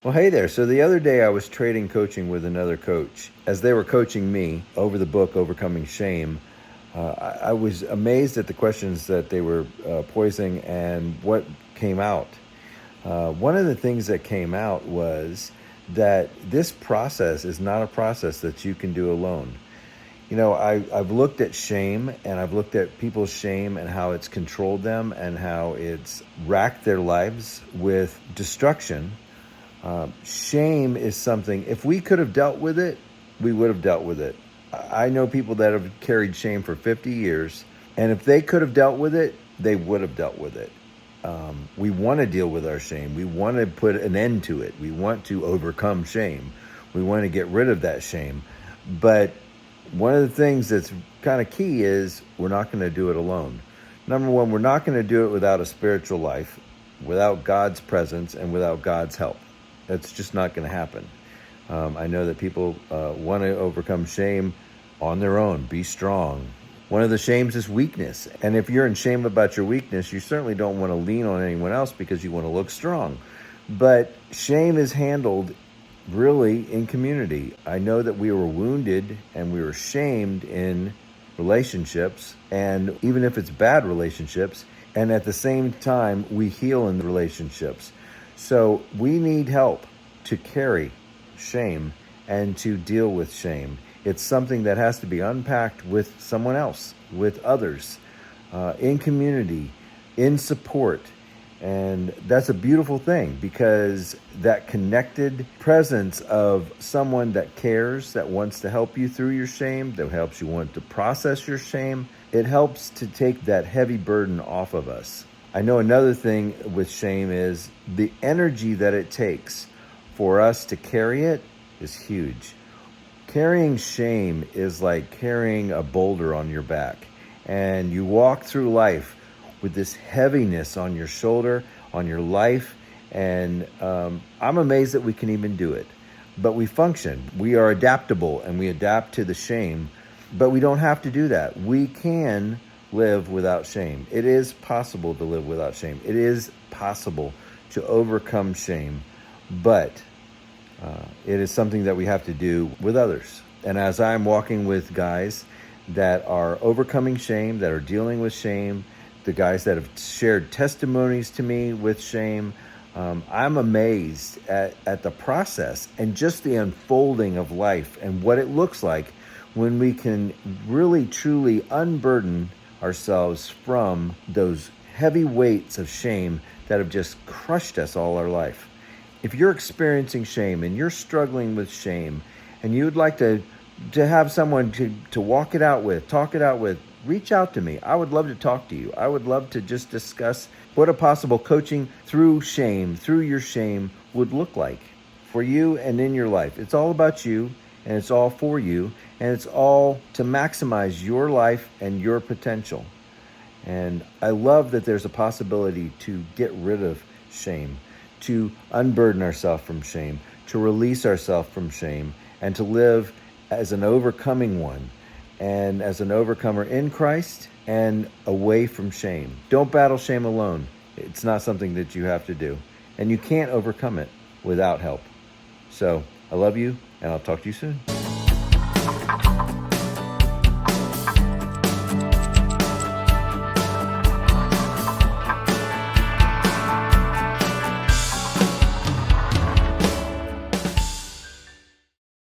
Well, hey there. So the other day I was trading coaching with another coach. As they were coaching me over the book, Overcoming Shame, I was amazed at the questions that they were posing and what came out. One of the things that came out was that this process is not a process that you can do alone. I've looked at shame, and I've looked at people's shame and how it's controlled them and how it's racked their lives with destruction. Shame is something, if we could have dealt with it, we would have dealt with it. I know people that have carried shame for 50 years, and if they could have dealt with it, they would have dealt with it. We want to deal with our shame. We want to put an end to it. We want to overcome shame. We want to get rid of that shame. But one of the things that's kind of key is we're not going to do it alone. Number one, we're not going to do it without a spiritual life, without God's presence, and without God's help. That's just not going to happen. I know that people want to overcome shame on their own, be strong. One of the shames is weakness. And if you're in shame about your weakness, you certainly don't want to lean on anyone else because you want to look strong. But shame is handled really in community. I know that we were wounded and we were shamed in relationships, and even if it's bad relationships, and at the same time, we heal in the relationships. So we need help to carry shame and to deal with shame. It's something that has to be unpacked with someone else, with others, in community, in support. And that's a beautiful thing, because that connected presence of someone that cares, that wants to help you through your shame, that helps you want to process your shame, it helps to take that heavy burden off of us. I know another thing with shame is the energy that it takes for us to carry it is huge. Carrying shame is like carrying a boulder on your back, and you walk through life with this heaviness on your shoulder, on your life, and I'm amazed that we can even do it. But we function. We are adaptable, and we adapt to the shame, but we don't have to do that. We can live without shame. It is possible to live without shame. It is possible to overcome shame, but it is something that we have to do with others. And as I'm walking with guys that are overcoming shame, that are dealing with shame, the guys that have shared testimonies to me with shame, I'm amazed at the process and just the unfolding of life and what it looks like when we can really truly unburden ourselves from those heavy weights of shame that have just crushed us all our life. If you're experiencing shame and you're struggling with shame and you'd like to have someone to walk it out with, talk it out with, reach out to me. I would love to talk to you. I would love to just discuss what a possible coaching through shame, through your shame, would look like for you and in your life. It's all about you, and it's all for you, and it's all to maximize your life and your potential. And I love that there's a possibility to get rid of shame, to unburden ourselves from shame, to release ourselves from shame, and to live as an overcoming one, and as an overcomer in Christ and away from shame. Don't battle shame alone. It's not something that you have to do. And you can't overcome it without help. So I love you, and I'll talk to you soon.